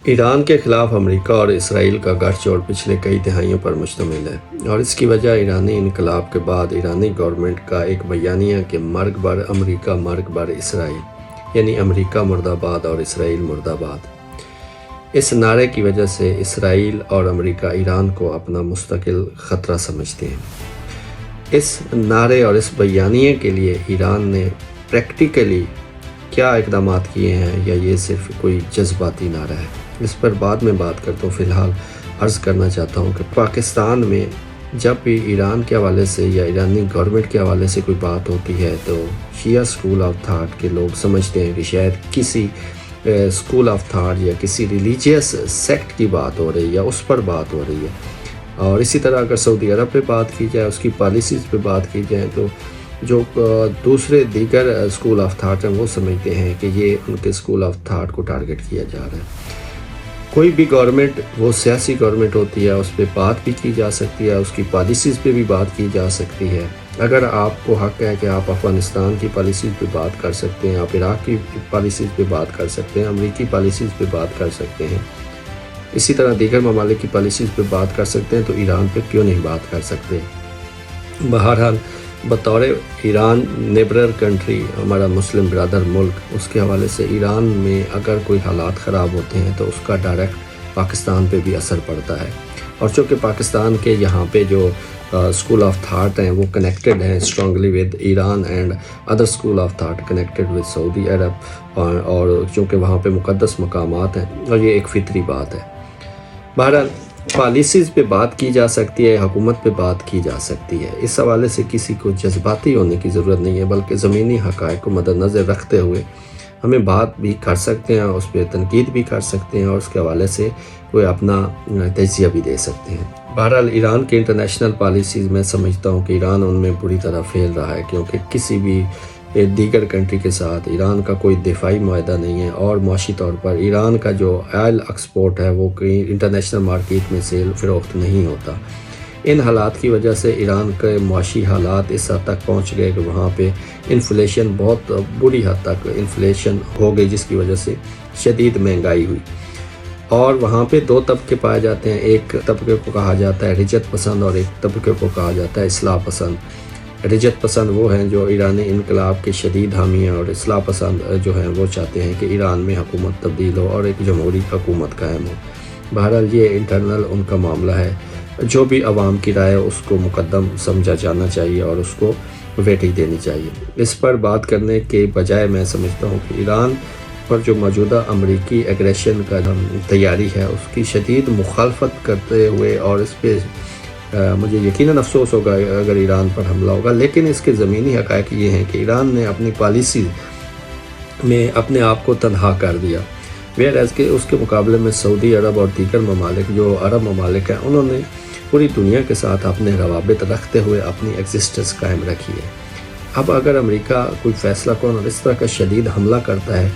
ایران کے خلاف امریکہ اور اسرائیل کا گٹھ جوڑ پچھلے کئی دہائیوں پر مشتمل ہے، اور اس کی وجہ ایرانی انقلاب کے بعد ایرانی گورنمنٹ کا ایک بیانیہ کہ مرگ بر امریکہ مرگ بر اسرائیل، یعنی امریکہ مرد آباد اور اسرائیل مرد آباد۔ اس نعرے کی وجہ سے اسرائیل اور امریکہ ایران کو اپنا مستقل خطرہ سمجھتے ہیں۔ اس نعرے اور اس بیانیے کے لیے ایران نے پریکٹیکلی کیا اقدامات کیے ہیں، یا یہ صرف کوئی جذباتی نعرہ ہے، اس پر بعد میں بات کرتا ہوں۔ فی الحال عرض کرنا چاہتا ہوں کہ پاکستان میں جب بھی ایران کے حوالے سے یا ایرانی گورنمنٹ کے حوالے سے کوئی بات ہوتی ہے تو شیعہ اسکول آف تھاٹ کے لوگ سمجھتے ہیں کہ شاید کسی اسکول آف تھاٹ یا کسی ریلیجیس سیکٹ کی بات ہو رہی ہے، یا اس پر بات ہو رہی ہے۔ اور اسی طرح اگر سعودی عرب پہ بات کی جائے، اس کی پالیسیز پہ بات کی جائے، تو جو دوسرے دیگر اسکول آف تھاٹ ہیں وہ سمجھتے ہیں کہ یہ ان کے اسکول آف تھاٹ کو ٹارگٹ کیا جا رہا ہے۔ کوئی بھی گورنمنٹ وہ سیاسی گورنمنٹ ہوتی ہے، اس پہ بات بھی کی جا سکتی ہے، اس کی پالیسیز پہ بھی بات کی جا سکتی ہے۔ اگر آپ کو حق ہے کہ آپ افغانستان کی پالیسیز پہ بات کر سکتے ہیں، آپ عراق کی پالیسیز پہ بات کر سکتے ہیں، امریکی پالیسیز پہ بات کر سکتے ہیں، اسی طرح دیگر ممالک کی پالیسیز پہ بات کر سکتے ہیں، تو ایران پہ کیوں نہیں بات کر سکتے؟ بہرحال بطور ایران نیبرر کنٹری، ہمارا مسلم برادر ملک، اس کے حوالے سے ایران میں اگر کوئی حالات خراب ہوتے ہیں تو اس کا ڈائریکٹ پاکستان پہ بھی اثر پڑتا ہے۔ اور چونکہ پاکستان کے یہاں پہ جو اسکول آف تھاٹ ہیں وہ کنیکٹڈ ہیں strongly with Iran and other school of thought connected with Saudi Arab, اور چونکہ وہاں پہ مقدس مقامات ہیں، اور یہ ایک فطری بات ہے۔ بہرحال پالیسیز پہ بات کی جا سکتی ہے، حکومت پہ بات کی جا سکتی ہے۔ اس حوالے سے کسی کو جذباتی ہونے کی ضرورت نہیں ہے، بلکہ زمینی حقائق کو مد نظر رکھتے ہوئے ہمیں بات بھی کر سکتے ہیں، اس پہ تنقید بھی کر سکتے ہیں، اور اس کے حوالے سے کوئی اپنا تجزیہ بھی دے سکتے ہیں۔ بہرحال ایران کی انٹرنیشنل پالیسیز میں سمجھتا ہوں کہ ایران ان میں بری طرح فیل رہا ہے، کیونکہ کسی بھی دیگر کنٹری کے ساتھ ایران کا کوئی دفاعی معاہدہ نہیں ہے، اور معاشی طور پر ایران کا جو آئل ایکسپورٹ ہے وہ کہیں انٹرنیشنل مارکیٹ میں سیل فروخت نہیں ہوتا۔ ان حالات کی وجہ سے ایران کے معاشی حالات اس حد تک پہنچ گئے کہ وہاں پہ انفلیشن بہت بری حد تک انفلیشن ہو گئی، جس کی وجہ سے شدید مہنگائی ہوئی۔ اور وہاں پہ دو طبقے پائے جاتے ہیں، ایک طبقے کو کہا جاتا ہے رجت پسند، اور ایک طبقے کو کہا جاتا ہے اصلاح پسند۔ رجت پسند وہ ہیں جو ایرانی انقلاب کے شدید حامی ہیں، اور اصلاح پسند جو ہیں وہ چاہتے ہیں کہ ایران میں حکومت تبدیل ہو اور ایک جمہوری حکومت قائم ہو۔ بہرحال یہ انٹرنل ان کا معاملہ ہے، جو بھی عوام کی رائے اس کو مقدم سمجھا جانا چاہیے اور اس کو ویٹنگ دینی چاہیے۔ اس پر بات کرنے کے بجائے میں سمجھتا ہوں کہ ایران پر جو موجودہ امریکی ایگریشن کا تیاری ہے اس کی شدید مخالفت کرتے ہوئے، اور اس پہ مجھے یقیناً افسوس ہوگا اگر ایران پر حملہ ہوگا، لیکن اس کے زمینی حقائق یہ ہیں کہ ایران نے اپنی پالیسی میں اپنے آپ کو تنہا کر دیا، ویئر کہ اس کے مقابلے میں سعودی عرب اور دیگر ممالک جو عرب ممالک ہیں انہوں نے پوری دنیا کے ساتھ اپنے روابط رکھتے ہوئے اپنی ایگزسٹنس قائم رکھی ہے۔ اب اگر امریکہ کوئی فیصلہ کن اور اس طرح کا شدید حملہ کرتا ہے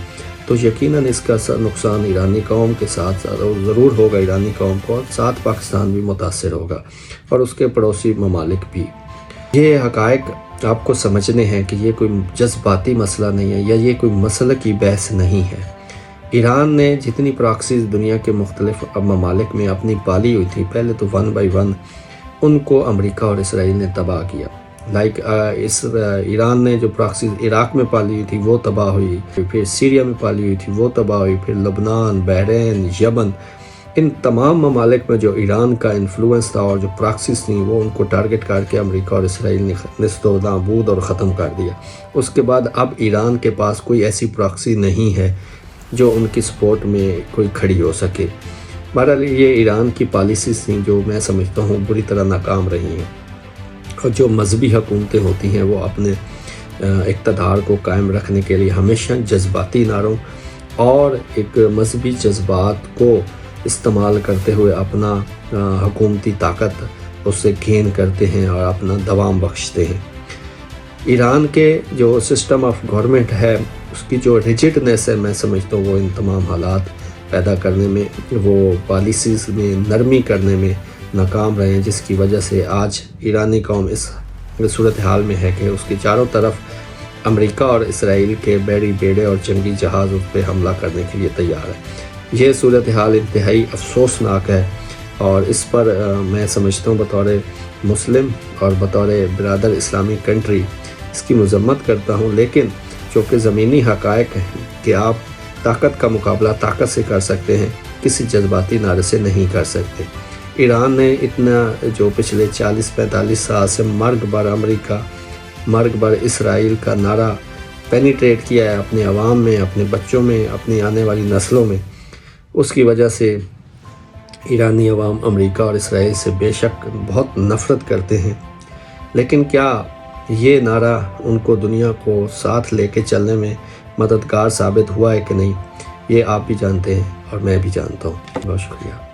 تو یقیناً اس کا نقصان ایرانی قوم کے ساتھ ضرور ہوگا، ایرانی قوم کو، اور ساتھ پاکستان بھی متاثر ہوگا اور اس کے پڑوسی ممالک بھی۔ یہ حقائق آپ کو سمجھنے ہیں کہ یہ کوئی جذباتی مسئلہ نہیں ہے، یا یہ کوئی مسئلہ کی بحث نہیں ہے۔ ایران نے جتنی پراکسیز دنیا کے مختلف ممالک میں اپنی پالی ہوئی تھی، پہلے تو 1 by 1 ان کو امریکہ اور اسرائیل نے تباہ کیا۔ ایران نے جو پراکسیز عراق میں پالی ہوئی تھی وہ تباہ ہوئی، پھر سیریا میں پالی ہوئی تھی وہ تباہ ہوئی، پھر لبنان، بحرین، یمن، ان تمام ممالک میں جو ایران کا انفلوئنس تھا اور جو پراکسیز تھیں وہ ان کو ٹارگٹ کر کے امریکہ اور اسرائیل نے نیست و نابود اور ختم کر دیا۔ اس کے بعد اب ایران کے پاس کوئی ایسی پراکسی نہیں ہے جو ان کی سپورٹ میں کوئی کھڑی ہو سکے۔ بہرحال یہ ایران کی پالیسیز تھیں جو میں سمجھتا ہوں بری طرح ناکام رہی ہیں، اور جو مذہبی حکومتیں ہوتی ہیں وہ اپنے اقتدار کو قائم رکھنے کے لیے ہمیشہ جذباتی نعروں اور ایک مذہبی جذبات کو استعمال کرتے ہوئے اپنا حکومتی طاقت اس سے گین کرتے ہیں اور اپنا دوام بخشتے ہیں۔ ایران کے جو سسٹم آف گورنمنٹ ہے اس کی جو ریجڈنیس ہے، میں سمجھتا ہوں وہ ان تمام حالات پیدا کرنے میں، وہ پالیسیز میں نرمی کرنے میں ناکام رہے ہیں، جس کی وجہ سے آج ایرانی قوم اس صورتحال میں ہے کہ اس کے چاروں طرف امریکہ اور اسرائیل کے بحری بیڑے اور جنگی جہاز اس پہ حملہ کرنے کے لیے تیار ہے۔ یہ صورتحال انتہائی افسوسناک ہے اور اس پر میں سمجھتا ہوں بطور مسلم اور بطور برادر اسلامی کنٹری اس کی مذمت کرتا ہوں، لیکن چونکہ زمینی حقائق ہیں کہ آپ طاقت کا مقابلہ طاقت سے کر سکتے ہیں، کسی جذباتی نعرے سے نہیں کر سکتے۔ ایران نے اتنا جو پچھلے 40-45 سال سے مرگ بر امریکہ، مرگ بر اسرائیل کا نعرہ پینیٹریٹ کیا ہے اپنے عوام میں، اپنے بچوں میں، اپنی آنے والی نسلوں میں، اس کی وجہ سے ایرانی عوام امریکہ اور اسرائیل سے بے شک بہت نفرت کرتے ہیں، لیکن کیا یہ نعرہ ان کو دنیا کو ساتھ لے کے چلنے میں مددگار ثابت ہوا ہے کہ نہیں، یہ آپ بھی جانتے ہیں اور میں بھی جانتا ہوں۔ بہت شکریہ۔